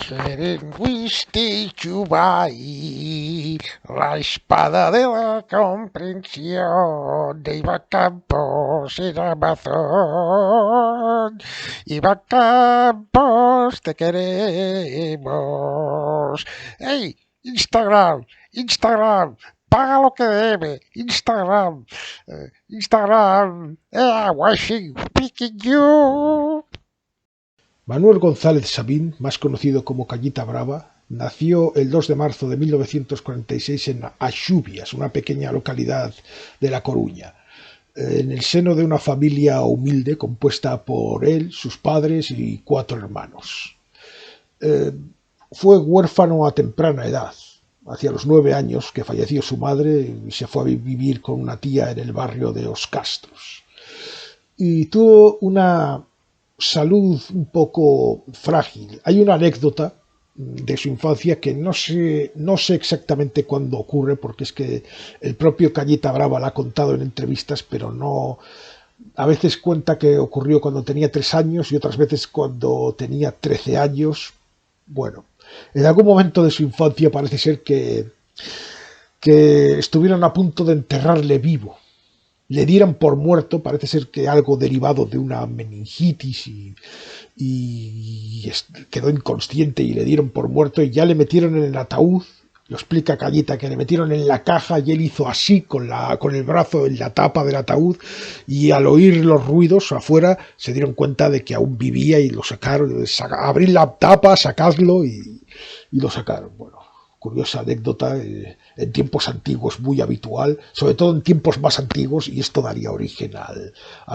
Cherenguiste Chubai, la espada de la comprensión de Iba Campos en Amazon. Iba Campos, te queremos. ¡Hey! Instagram, Instagram, paga lo que debe. Instagram, Instagram, washing, picking you. Manuel González Sabín, más conocido como Cañita Brava, nació el 2 de marzo de 1946 en Axubias, una pequeña localidad de La Coruña, en el seno de una familia humilde compuesta por él, sus padres y 4 hermanos. Fue huérfano a temprana edad. Hacia los 9 años que falleció su madre y se fue a vivir con una tía en el barrio de Os Castros. Y tuvo una salud un poco frágil. Hay una anécdota de su infancia que no sé exactamente cuándo ocurre, porque es que el propio Cañita Brava la ha contado en entrevistas, pero no. A veces cuenta que ocurrió cuando tenía 3 años y otras veces cuando tenía 13 años. Bueno, en algún momento de su infancia parece ser que estuvieron a punto de enterrarle vivo. Le dieran por muerto, parece ser que algo derivado de una meningitis y quedó inconsciente y le dieron por muerto y ya le metieron en el ataúd. Lo explica Cañita, que le metieron en la caja y él hizo así con el brazo en la tapa del ataúd y al oír los ruidos afuera se dieron cuenta de que aún vivía y lo sacaron, abrir la tapa, sacadlo y lo sacaron. Bueno, curiosa anécdota, en tiempos antiguos muy habitual, sobre todo en tiempos más antiguos, y esto daría origen a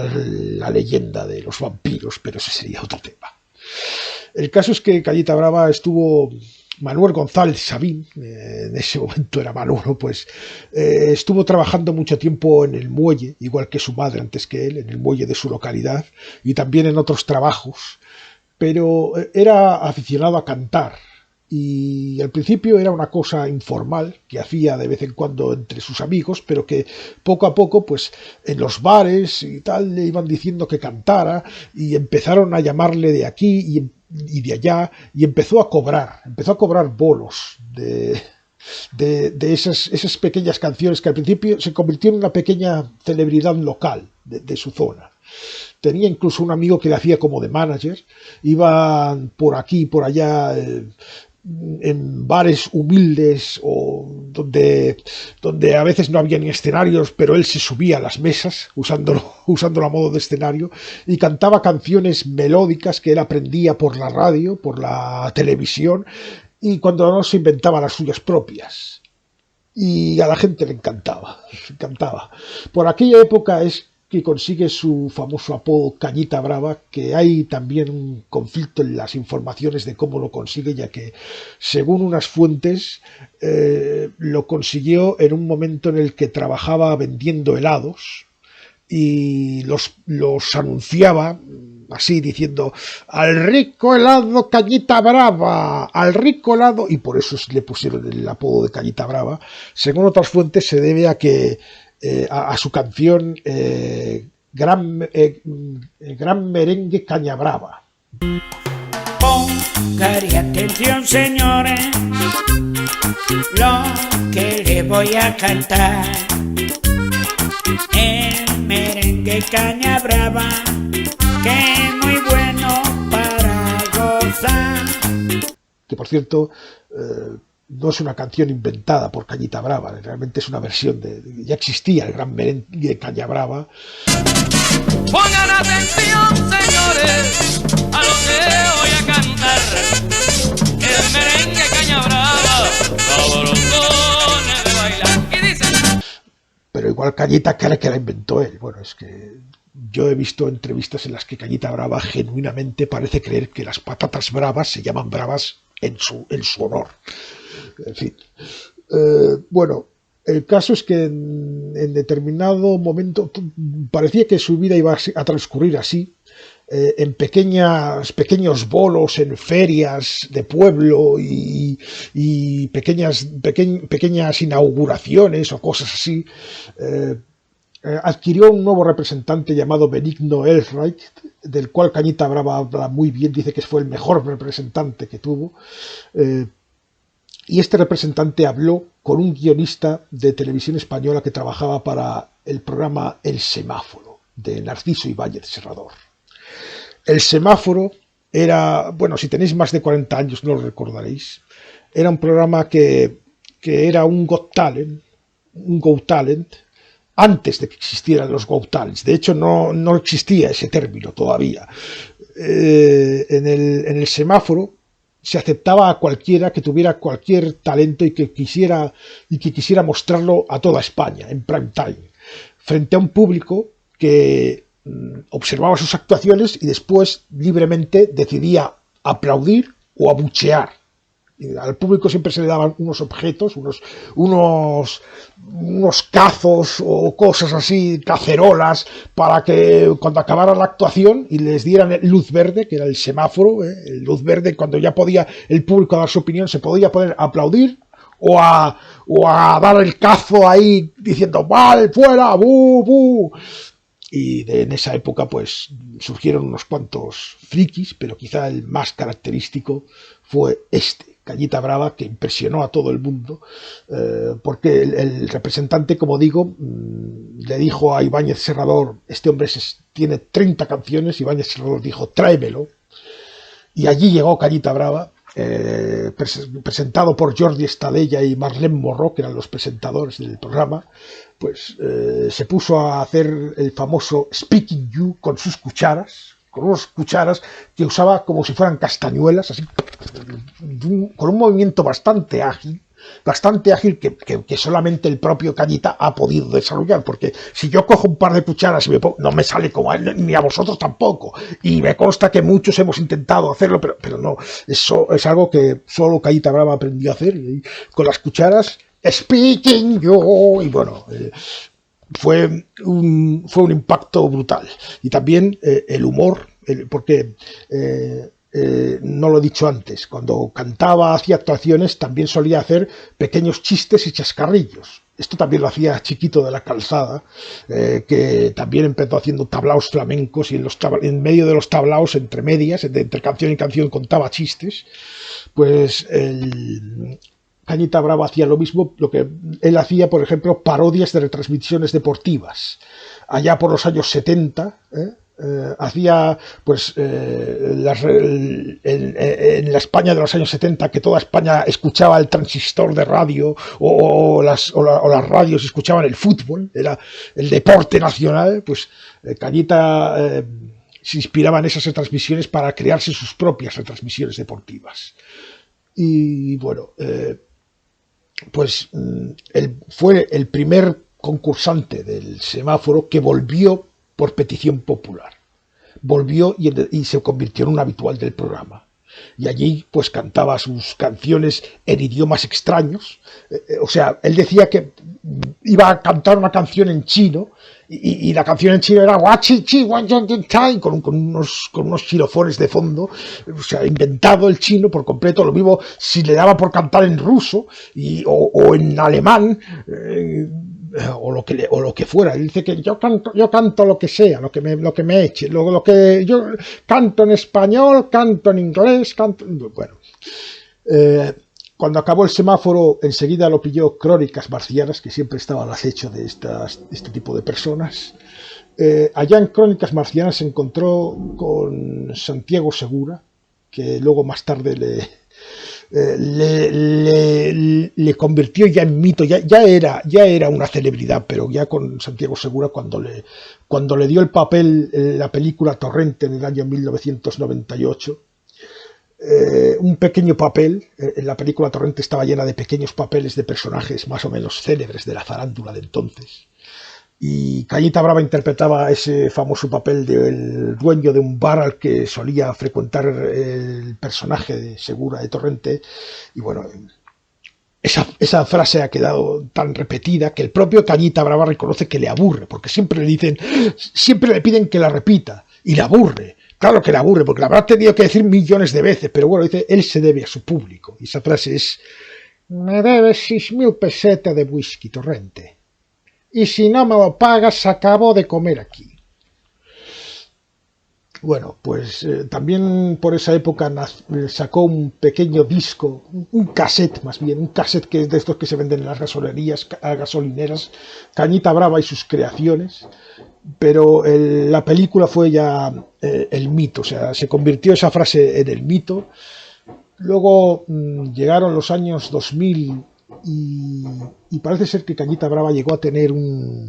la leyenda de los vampiros, pero ese sería otro tema. El caso es que Cañita Brava estuvo. Manuel González Sabín, en ese momento era Manolo, pues estuvo trabajando mucho tiempo en el muelle, igual que su madre antes que él, en el muelle de su localidad, y también en otros trabajos, pero era aficionado a cantar. Y al principio era una cosa informal que hacía de vez en cuando entre sus amigos, pero que poco a poco, pues en los bares y tal, le iban diciendo que cantara y empezaron a llamarle de aquí y de allá y empezó a cobrar bolos de esas pequeñas canciones que al principio se convirtió en una pequeña celebridad local de su zona. Tenía incluso un amigo que le hacía como de manager, iban por aquí y por allá en bares humildes o donde a veces no había ni escenarios, pero él se subía a las mesas usándolo a modo de escenario y cantaba canciones melódicas que él aprendía por la radio, por la televisión, y cuando no se inventaba las suyas propias. Y a la gente le encantaba. Por aquella época es que consigue su famoso apodo Cañita Brava, que hay también un conflicto en las informaciones de cómo lo consigue, ya que según unas fuentes lo consiguió en un momento en el que trabajaba vendiendo helados y los anunciaba así diciendo: al rico helado Cañita Brava, al rico helado, y por eso le pusieron el apodo de Cañita Brava. Según otras fuentes se debe a que a su canción Gran Merengue Caña Brava. Pongan atención, señores, lo que le voy a cantar. El merengue Caña Brava, que es muy bueno para gozar. Que por cierto, no es una canción inventada por Cañita Brava, realmente es una versión ya existía el Gran Merengue Caña Brava. Pongan atención, señores, a lo que voy a cantar. El merengue Caña Brava, sabrosones de bailar. Y dice: pero igual Cañita cree que la inventó él. Bueno, es que yo he visto entrevistas en las que Cañita Brava genuinamente parece creer que las patatas bravas se llaman bravas en su honor. En fin. Bueno, el caso es que en determinado momento parecía que su vida iba a transcurrir así, en pequeños bolos, en ferias de pueblo y pequeñas inauguraciones o cosas así. adquirió un nuevo representante llamado Benigno Elreich, del cual Cañita Brava habla muy bien, dice que fue el mejor representante que tuvo. Y este representante habló con un guionista de televisión española que trabajaba para el programa El Semáforo, de Narciso Ibáñez Serrador. El Semáforo era, bueno, si tenéis más de 40 años no lo recordaréis, era un programa que era un Got Talent, antes de que existieran los Got Talents. De hecho, no existía ese término todavía. En el Semáforo se aceptaba a cualquiera que tuviera cualquier talento y que quisiera mostrarlo a toda España en prime time, frente a un público que observaba sus actuaciones y después libremente decidía aplaudir o abuchear. Al público siempre se le daban unos objetos, unos cazos o cosas así, cacerolas, para que cuando acabara la actuación y les dieran luz verde, que era el semáforo, luz verde, cuando ya podía el público dar su opinión, se podía poder aplaudir o a dar el cazo ahí diciendo ¡vale, fuera! ¡Bu, bu! Y en esa época pues surgieron unos cuantos frikis, pero quizá el más característico fue Cañita Brava, que impresionó a todo el mundo, porque el representante, como digo, le dijo a Ibáñez Serrador, este hombre tiene 30 canciones, Ibáñez Serrador dijo, tráemelo, y allí llegó Cañita Brava, presentado por Jordi Estadella y Marlene Morró, que eran los presentadores del programa, pues se puso a hacer el famoso Speaking You con sus cucharas, con unas cucharas que usaba como si fueran castañuelas, así, con un movimiento bastante ágil que solamente el propio Cañita ha podido desarrollar, porque si yo cojo un par de cucharas y me pongo, no me sale como a él, ni a vosotros tampoco, y me consta que muchos hemos intentado hacerlo, pero no, eso es algo que solo Cañita Brava aprendió a hacer, y con las cucharas, Speaking You, y bueno, fue un impacto brutal. Y también el humor, porque no lo he dicho antes, cuando cantaba, hacía actuaciones, también solía hacer pequeños chistes y chascarrillos. Esto también lo hacía Chiquito de la Calzada, que también empezó haciendo tablaos flamencos y en medio de los tablaos, entre medias, entre canción y canción, contaba chistes. Pues Cañita Brava hacía lo mismo, lo que él hacía, por ejemplo, parodias de retransmisiones deportivas. Allá por los años 70, hacía, pues, en la España de los años 70, que toda España escuchaba el transistor de radio, o las radios escuchaban el fútbol, era el deporte nacional, pues Cañita se inspiraba en esas retransmisiones para crearse sus propias retransmisiones deportivas. Y bueno, pues él fue el primer concursante del Semáforo que volvió por petición popular. Volvió y se convirtió en un habitual del programa. Y allí pues cantaba sus canciones en idiomas extraños. O sea, él decía que iba a cantar una canción en chino y la canción en chino era guachichi, con unos xilofones de fondo. O sea, inventado el chino por completo. Lo mismo si le daba por cantar en ruso o en alemán, o lo que fuera. Él dice que yo canto lo que sea, lo que me eche, lo que yo canto en español, canto en inglés, bueno. Cuando acabó el Semáforo, enseguida lo pilló Crónicas Marcianas, que siempre estaba al acecho de este tipo de personas. Allá en Crónicas Marcianas se encontró con Santiago Segura, que luego más tarde le convirtió ya en mito, ya era una celebridad, pero ya con Santiago Segura cuando le dio el papel en la película Torrente en el año 1998, un pequeño papel, en la película Torrente estaba llena de pequeños papeles de personajes más o menos célebres de la farándula de entonces. Y Cañita Brava interpretaba ese famoso papel del dueño de un bar al que solía frecuentar el personaje de Segura de Torrente. Y bueno, esa frase ha quedado tan repetida que el propio Cañita Brava reconoce que le aburre, porque siempre le piden que la repita, y le aburre. Claro que le aburre, porque la habrá tenido que decir millones de veces, pero bueno, dice, él se debe a su público. Y esa frase es: me debes 6.000 pesetas de whisky, Torrente. y si no me lo pagas, acabo de comer aquí. Bueno, pues también por esa época sacó un pequeño disco, un cassette más bien, un cassette que es de estos que se venden en las gasolineras, Cañita Brava y sus creaciones, pero la película fue ya el mito, o sea, se convirtió esa frase en el mito. Luego llegaron los años 2000 y parece ser que Cañita Brava llegó a tener un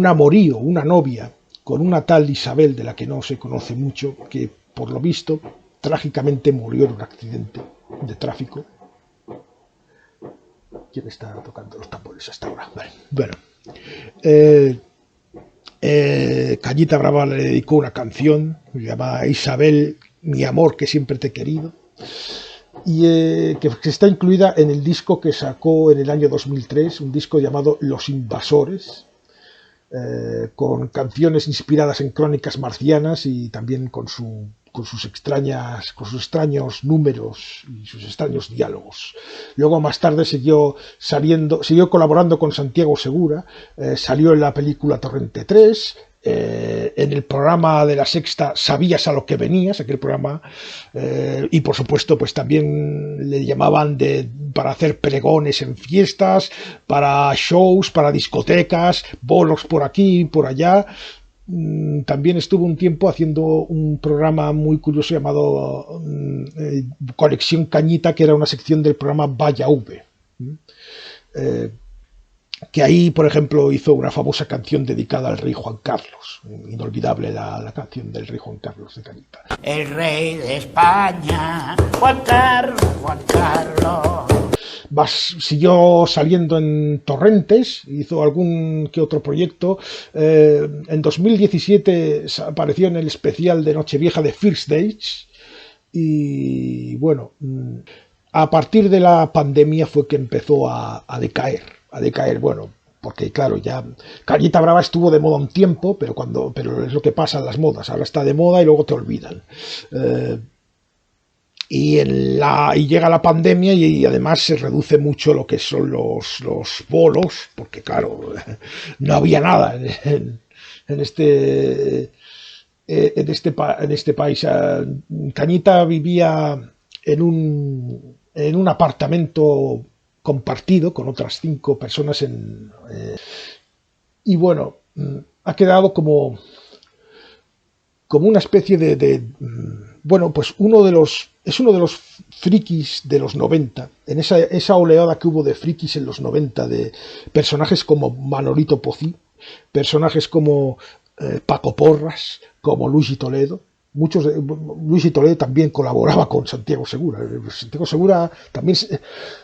amorío, una novia, con una tal Isabel, de la que no se conoce mucho, que por lo visto trágicamente murió en un accidente de tráfico. ¿Quién está tocando los tambores hasta ahora? Bueno, Cañita Brava le dedicó una canción llamada Isabel, mi amor, que siempre te he querido, y que está incluida en el disco que sacó en el año 2003, un disco llamado Los Invasores, con canciones inspiradas en crónicas marcianas y también con sus extraños números y sus extraños diálogos. Luego más tarde siguió colaborando con Santiago Segura, salió en la película Torrente 3, en el programa de La Sexta Sabías a lo que venías, aquel programa, y por supuesto pues también le llamaban para hacer pregones en fiestas, para shows, para discotecas, bolos por aquí y por allá. También estuvo un tiempo haciendo un programa muy curioso llamado Conexión Cañita, que era una sección del programa Vaya V, que ahí, por ejemplo, hizo una famosa canción dedicada al rey Juan Carlos. Inolvidable la canción del rey Juan Carlos de Cañita. El rey de España, Juan Carlos, Juan Carlos. Siguió saliendo en Torrentes, hizo algún que otro proyecto. En 2017 apareció en el especial de Nochevieja de First Dates. Y bueno, a partir de la pandemia fue que empezó a decaer, bueno, porque claro, ya Cañita Brava estuvo de moda un tiempo, pero es lo que pasa en las modas, ahora está de moda y luego te olvidan. Y llega la pandemia y además se reduce mucho lo que son los bolos, porque claro, no había nada en este país. Cañita vivía en un apartamento compartido con otras 5 personas y bueno, ha quedado como una especie bueno, pues es uno de los frikis de los 90, en esa oleada que hubo de frikis en los 90, de personajes como Manolito Pocí, personajes como Paco Porras, como Luis y Toledo. Luis y Toledo también colaboraba con Santiago Segura. Santiago Segura también.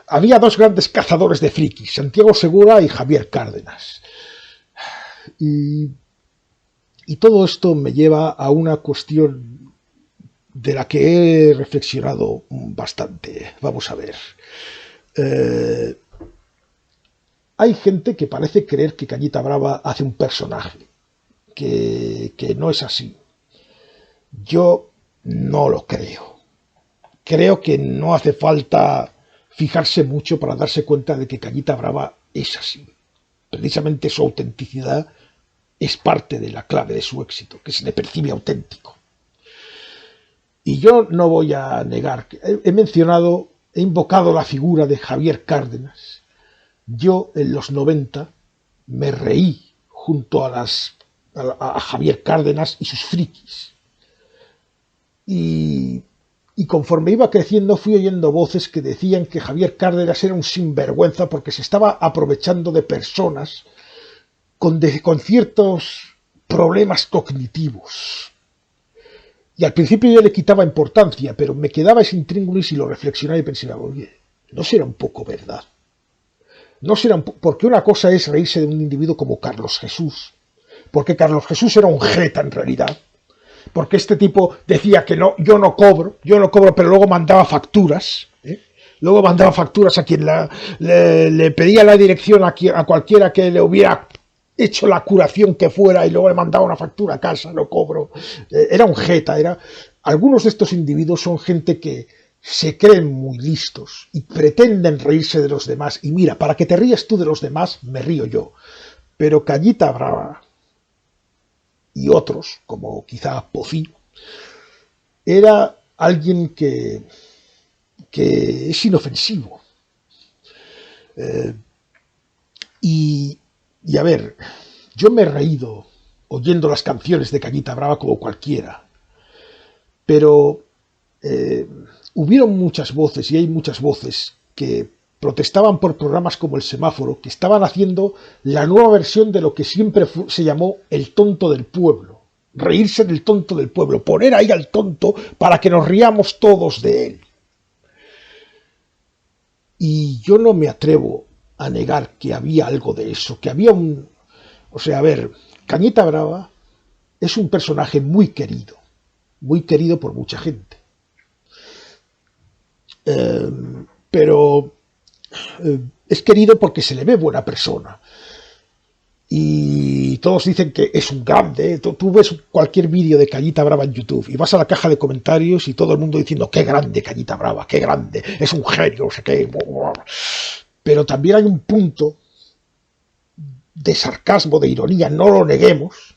Había 2 grandes cazadores de frikis, Santiago Segura y Javier Cárdenas. Y todo esto me lleva a una cuestión de la que he reflexionado bastante. Vamos a ver. Hay gente que parece creer que Cañita Brava hace un personaje, que no es así. Yo no lo creo. Creo que no hace falta fijarse mucho para darse cuenta de que Cañita Brava es así. Precisamente su autenticidad es parte de la clave de su éxito, que se le percibe auténtico. Y yo no voy a negar que he invocado la figura de Javier Cárdenas. Yo en los 90 me reí junto a Javier Cárdenas y sus frikis. Y conforme iba creciendo fui oyendo voces que decían que Javier Cárdenas era un sinvergüenza porque se estaba aprovechando de personas con ciertos problemas cognitivos. Y al principio yo le quitaba importancia, pero me quedaba ese intríngulis y lo reflexionaba y pensaba, oye, ¿no será un poco verdad? ¿No será porque una cosa es reírse de un individuo como Carlos Jesús? Porque Carlos Jesús era un jeta en realidad. Porque este tipo decía que no, yo no cobro, pero luego mandaba facturas, Luego mandaba facturas a quien le pedía la dirección a cualquiera que le hubiera hecho la curación que fuera y luego le mandaba una factura a casa, no cobro. Era un jeta, algunos de estos individuos son gente que se creen muy listos y pretenden reírse de los demás. Y mira, para que te rías tú de los demás, me río yo. Pero Cañita Brava y otros, como quizá Pocí, era alguien que es inofensivo. Y a ver, yo me he reído oyendo las canciones de Cañita Brava como cualquiera, pero hubieron muchas voces, y hay muchas voces, que protestaban por programas como El Semáforo, que estaban haciendo la nueva versión de lo que siempre se llamó el tonto del pueblo. Reírse del tonto del pueblo, poner ahí al tonto para que nos riamos todos de él. Y yo no me atrevo a negar que había algo de eso, que había un... O sea, a ver, Cañita Brava es un personaje muy querido por mucha gente. Pero es querido porque se le ve buena persona. Y todos dicen que es un grande. Tú ves cualquier vídeo de Cañita Brava en YouTube y vas a la caja de comentarios y todo el mundo diciendo qué grande Cañita Brava, qué grande, es un genio, no sé qué. Pero también hay un punto de sarcasmo, de ironía, no lo neguemos.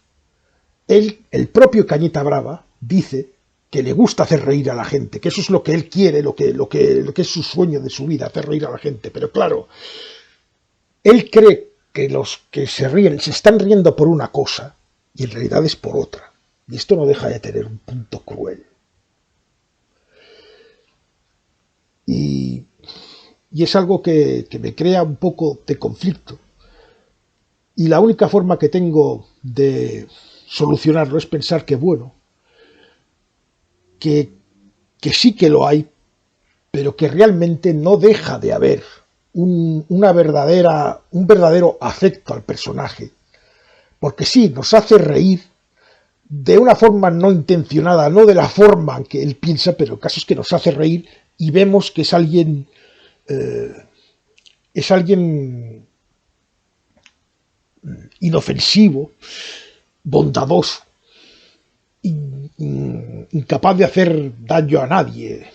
El propio Cañita Brava dice que le gusta hacer reír a la gente, que eso es lo que él quiere, lo que es su sueño de su vida, hacer reír a la gente. Pero claro, él cree que los que se ríen se están riendo por una cosa y en realidad es por otra. Y esto no deja de tener un punto cruel. Y es algo que me crea un poco de conflicto. Y la única forma que tengo de solucionarlo es pensar que, bueno, que sí que lo hay, pero que realmente no deja de haber un verdadero afecto al personaje, porque sí, nos hace reír de una forma no intencionada, no de la forma en que él piensa, pero el caso es que nos hace reír y vemos que es alguien inofensivo, bondadoso, incapaz de hacer daño a nadie.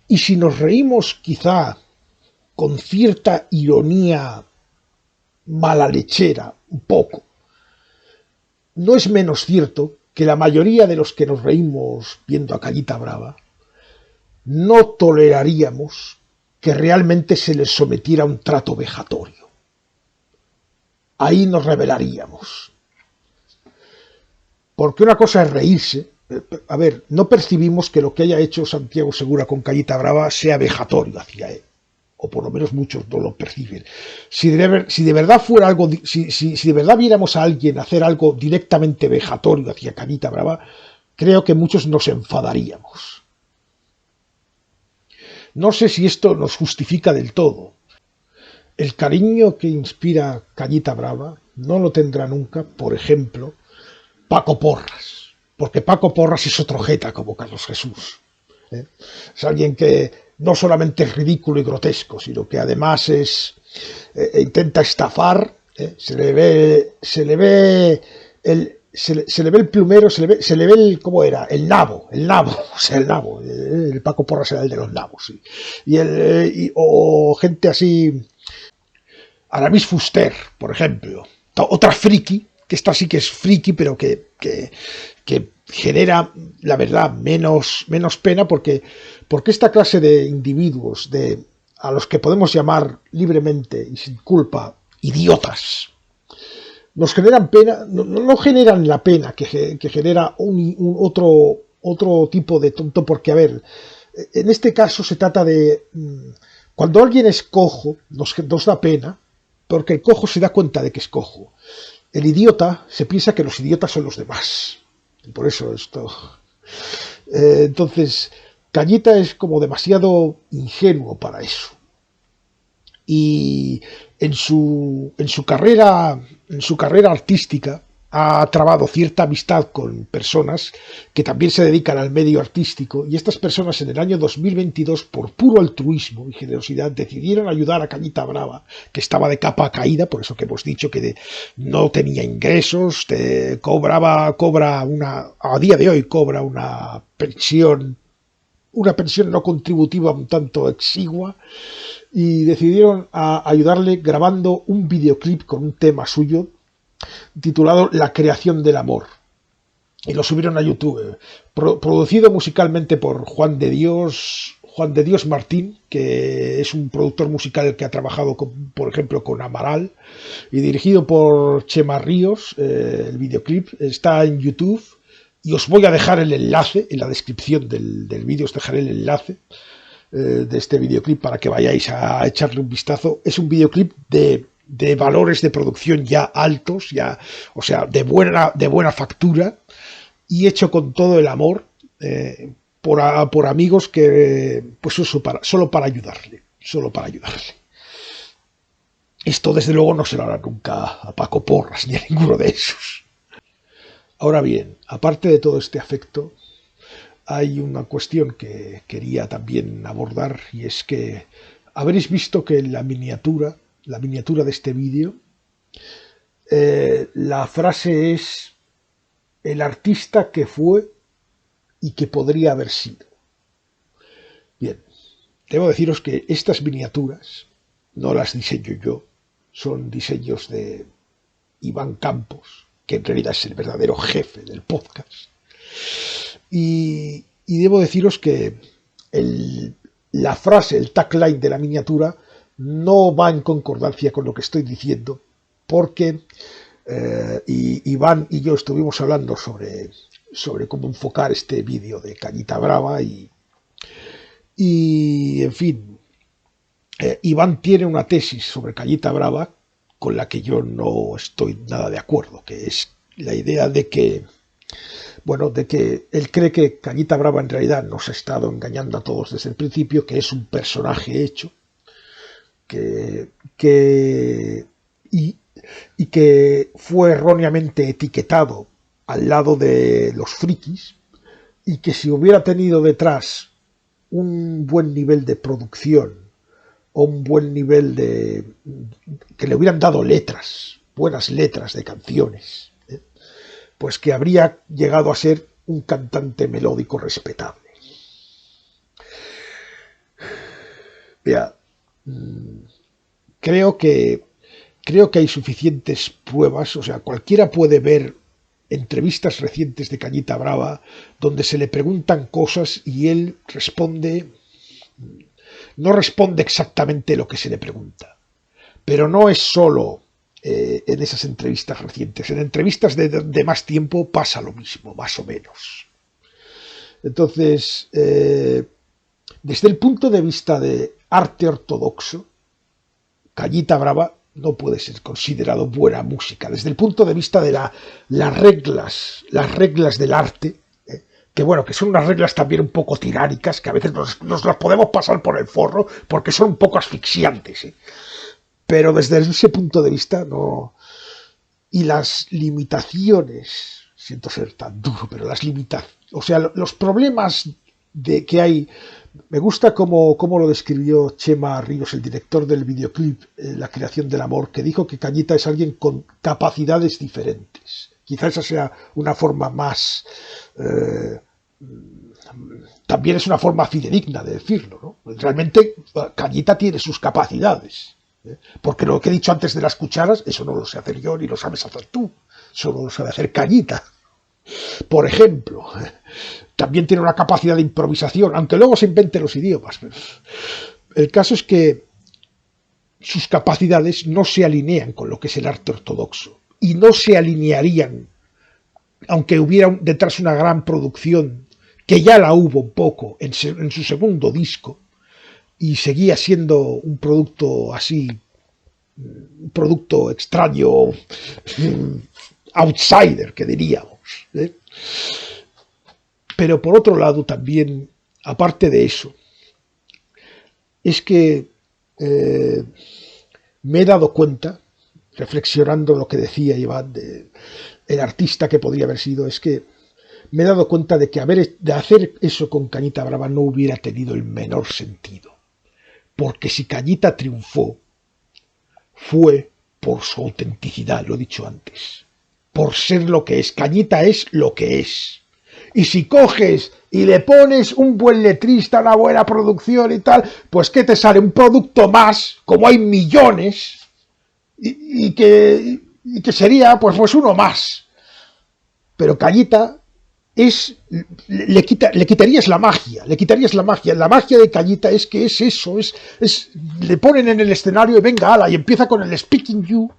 Y si nos reímos quizá con cierta ironía malalechera, un poco, no es menos cierto que la mayoría de los que nos reímos viendo a Cañita Brava no toleraríamos que realmente se les sometiera a un trato vejatorio. Ahí nos rebelaríamos. Porque una cosa es reírse. A ver, no percibimos que lo que haya hecho Santiago Segura con Cañita Brava sea vejatorio hacia él, o por lo menos muchos no lo perciben. Si de verdad fuera algo, si de verdad viéramos a alguien hacer algo directamente vejatorio hacia Cañita Brava, creo que muchos nos enfadaríamos. No sé si esto nos justifica del todo. El cariño que inspira Cañita Brava no lo tendrá nunca, por ejemplo, Paco Porras. Porque Paco Porras es otro jeta como Carlos Jesús. Es alguien que no solamente es ridículo y grotesco, sino que además intenta estafar. Se le ve el plumero, se le ve el, ¿cómo era? El nabo, o sea, el nabo. El Paco Porras era el de los nabos. ¿Sí? O gente así, Aramis Fuster, por ejemplo, otra friki, que esta sí que es friki, pero que genera, la verdad, menos pena, porque esta clase de individuos, a los que podemos llamar libremente y sin culpa idiotas, nos generan pena, no generan la pena que genera otro tipo de tonto, porque, a ver, en este caso se trata de, cuando alguien es cojo, nos da pena, porque el cojo se da cuenta de que es cojo. El idiota se piensa que los idiotas son los demás. Y por eso esto... entonces, Cañita es como demasiado ingenuo para eso. Y en su carrera artística ha trabado cierta amistad con personas que también se dedican al medio artístico, y estas personas en el año 2022, por puro altruismo y generosidad, decidieron ayudar a Cañita Brava, que estaba de capa caída, por eso que hemos dicho que no tenía ingresos, a día de hoy cobra una pensión una pensión no contributiva un tanto exigua, y decidieron ayudarle grabando un videoclip con un tema suyo titulado La creación del amor, y lo subieron a YouTube, producido musicalmente por Juan de Dios Martín, que es un productor musical que ha trabajado por ejemplo con Amaral, y dirigido por Chema Ríos. El videoclip está en YouTube y os voy a dejar el enlace en la descripción del vídeo, os dejaré el enlace de este videoclip para que vayáis a echarle un vistazo. Es un videoclip de valores de producción ya altos, o sea, de buena factura, y hecho con todo el amor, por amigos que, pues eso, solo para ayudarle. Esto desde luego no se lo hará nunca a Paco Porras ni a ninguno de esos. Ahora bien, aparte de todo este afecto, hay una cuestión que quería también abordar, y es que habréis visto que en la miniatura de este vídeo, la frase es: el artista que fue y que podría haber sido. Bien, debo deciros que estas miniaturas no las diseño yo, son diseños de Iván Campos, que en realidad es el verdadero jefe del podcast. Y debo deciros que la frase, el tagline de la miniatura no va en concordancia con lo que estoy diciendo, porque Iván y yo estuvimos hablando sobre cómo enfocar este vídeo de Cañita Brava y en fin, Iván tiene una tesis sobre Cañita Brava con la que yo no estoy nada de acuerdo, que es la idea de que él cree que Cañita Brava en realidad nos ha estado engañando a todos desde el principio, que es un personaje hecho, y que fue erróneamente etiquetado al lado de los frikis, y que si hubiera tenido detrás un buen nivel de producción o un buen nivel que le hubieran dado buenas letras de canciones, pues que habría llegado a ser un cantante melódico respetable. Vea, creo que hay suficientes pruebas, o sea, cualquiera puede ver entrevistas recientes de Cañita Brava donde se le preguntan cosas y él no responde exactamente lo que se le pregunta. Pero no es solo en esas entrevistas recientes, en entrevistas de más tiempo pasa lo mismo, más o menos. Entonces, desde el punto de vista de arte ortodoxo, Cañita Brava no puede ser considerado buena música. Desde el punto de vista de las reglas del arte, que son unas reglas también un poco tiránicas, que a veces nos las podemos pasar por el forro, porque son un poco asfixiantes. Pero desde ese punto de vista no. Y las limitaciones, siento ser tan duro, pero las limitaciones, o sea, los problemas que hay. Me gusta cómo lo describió Chema Ríos, el director del videoclip La creación del amor, que dijo que Cañita es alguien con capacidades diferentes. Quizás esa sea una forma más... también es una forma fidedigna de decirlo, ¿no? Realmente Cañita tiene sus capacidades, porque lo que he dicho antes de las cucharas, eso no lo sé hacer yo ni lo sabes hacer tú, solo lo sabe hacer Cañita. Por ejemplo, también tiene una capacidad de improvisación, aunque luego se invente los idiomas. El caso es que sus capacidades no se alinean con lo que es el arte ortodoxo, y no se alinearían, aunque hubiera detrás una gran producción, que ya la hubo un poco en su segundo disco, y seguía siendo un producto así, un producto extraño, outsider, que diríamos. Pero por otro lado también, aparte de eso, es que me he dado cuenta, reflexionando lo que decía Iván, el artista que podría haber sido, es que me he dado cuenta de que de hacer eso con Cañita Brava no hubiera tenido el menor sentido. Porque si Cañita triunfó, fue por su autenticidad, lo he dicho antes. Por ser lo que es. Cañita es lo que es. Y si coges y le pones un buen letrista, una buena producción y tal, pues ¿qué te sale? Un producto más, como hay millones, y que sería pues uno más. Pero Cañita le quitarías la magia, la magia de Cañita es que es eso, le ponen en el escenario y venga, ala, y empieza con el Speaking You,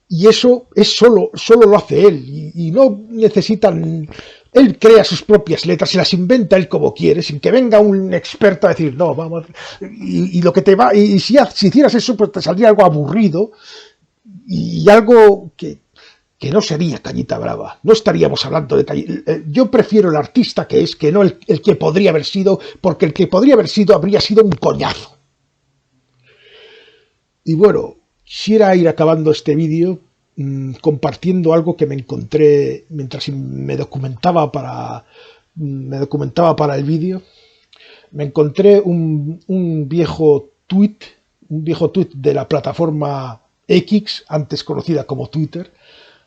y eso es solo lo hace él, y no necesitan, él crea sus propias letras y las inventa él como quiere, sin que venga un experto a decir, no, vamos, y lo que te va, y si hicieras eso, pues te saldría algo aburrido, y algo que no sería Cañita Brava, no estaríamos hablando de Cañita. Yo prefiero el artista que es, que no el que podría haber sido, porque el que podría haber sido habría sido un coñazo. Y bueno, quisiera ir acabando este vídeo compartiendo algo que me encontré mientras me documentaba para el vídeo. Me encontré un viejo tweet de la plataforma X, antes conocida como Twitter,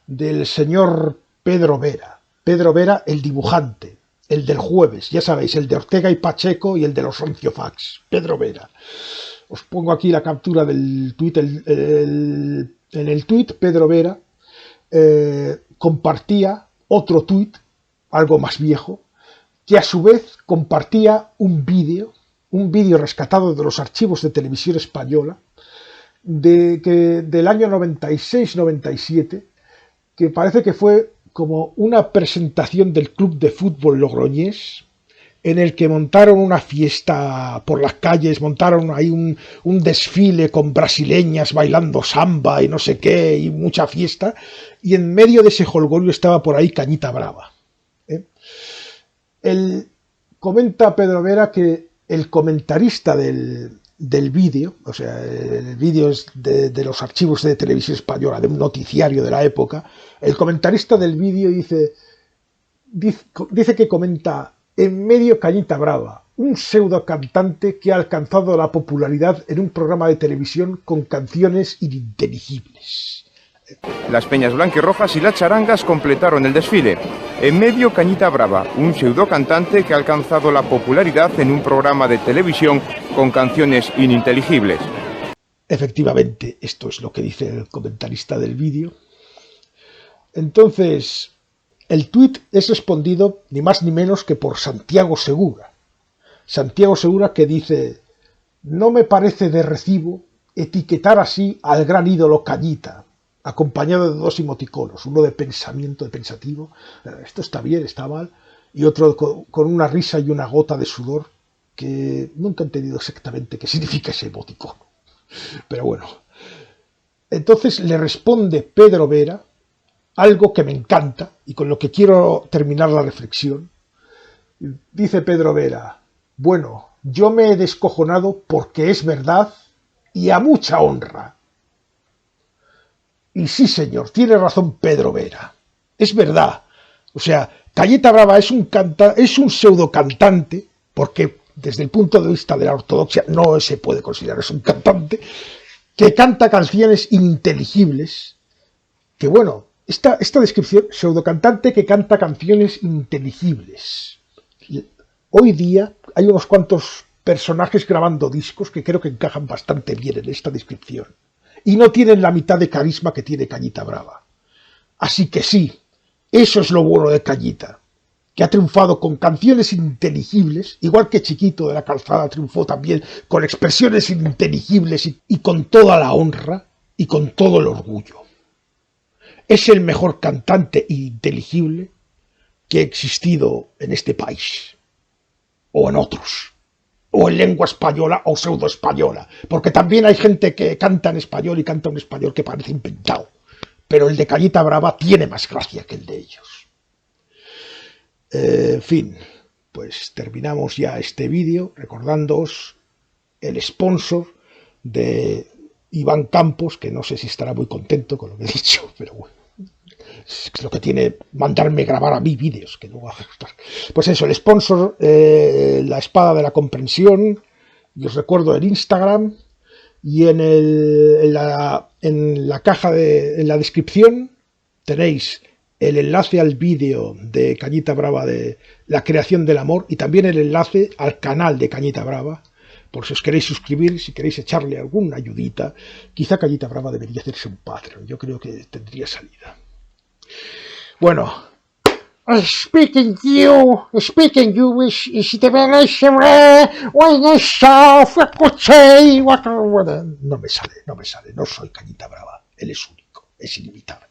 del señor Pedro Vera. Pedro Vera, el dibujante, el del jueves, ya sabéis, el de Ortega y Pacheco y el de los Ranciofax. Pedro Vera. Os pongo aquí la captura del tweet. En el tweet, Pedro Vera compartía otro tweet, algo más viejo, que a su vez compartía un vídeo rescatado de los archivos de Televisión Española del año 96-97, que parece que fue como una presentación del Club de Fútbol Logroñés, en el que montaron una fiesta por las calles, montaron ahí un desfile con brasileñas bailando samba y no sé qué, y mucha fiesta, y en medio de ese jolgorio estaba por ahí Cañita Brava. Comenta Pedro Vera que el comentarista del vídeo, o sea, el vídeo es de los archivos de Televisión Española, de un noticiario de la época, el comentarista del vídeo dice que comenta: en medio Cañita Brava, un pseudo cantante que ha alcanzado la popularidad en un programa de televisión con canciones ininteligibles. Las peñas blanquirrojas y las charangas completaron el desfile. En medio Cañita Brava, un pseudo cantante que ha alcanzado la popularidad en un programa de televisión con canciones ininteligibles. Efectivamente, esto es lo que dice el comentarista del vídeo. Entonces, el tuit es respondido ni más ni menos que por Santiago Segura. Santiago Segura, que dice: no me parece de recibo etiquetar así al gran ídolo Cañita, acompañado de dos emoticonos, uno de pensamiento, de pensativo, esto está bien, está mal, y otro con una risa y una gota de sudor, que nunca he entendido exactamente qué significa ese emoticono. Pero bueno. Entonces le responde Pedro Vera algo que me encanta y con lo que quiero terminar la reflexión. Dice Pedro Vera: bueno, yo me he descojonado porque es verdad y a mucha honra. Y sí, señor, tiene razón Pedro Vera. Es verdad. O sea, Cañita Brava es un pseudo cantante, porque desde el punto de vista de la ortodoxia no se puede considerar es un cantante, que canta canciones ininteligibles, que bueno, esta descripción, pseudo cantante que canta canciones ininteligibles. Hoy día hay unos cuantos personajes grabando discos que creo que encajan bastante bien en esta descripción. Y no tienen la mitad de carisma que tiene Cañita Brava. Así que sí, eso es lo bueno de Cañita, que ha triunfado con canciones ininteligibles, igual que Chiquito de la Calzada triunfó también con expresiones ininteligibles y con toda la honra y con todo el orgullo. Es el mejor cantante inteligible que ha existido en este país, o en otros, o en lengua española o pseudo española, porque también hay gente que canta en español y canta un español que parece inventado, pero el de Cañita Brava tiene más gracia que el de ellos. En fin, pues terminamos ya este vídeo recordándoos el sponsor de Iván Campos, que no sé si estará muy contento con lo que he dicho, pero bueno, es lo que tiene mandarme grabar a mí vídeos, que no va a gustar. Pues eso, el sponsor, la espada de la comprensión, y os recuerdo el Instagram, y en la caja en la descripción tenéis el enlace al vídeo de Cañita Brava de la creación del amor y también el enlace al canal de Cañita Brava, por si os queréis suscribir, si queréis echarle alguna ayudita. Quizá Cañita Brava debería hacerse un Patreon, yo creo que tendría salida. Bueno, Speaking you, is the venation when I saw no me sale, no soy Cañita Brava, él es único, es ilimitable.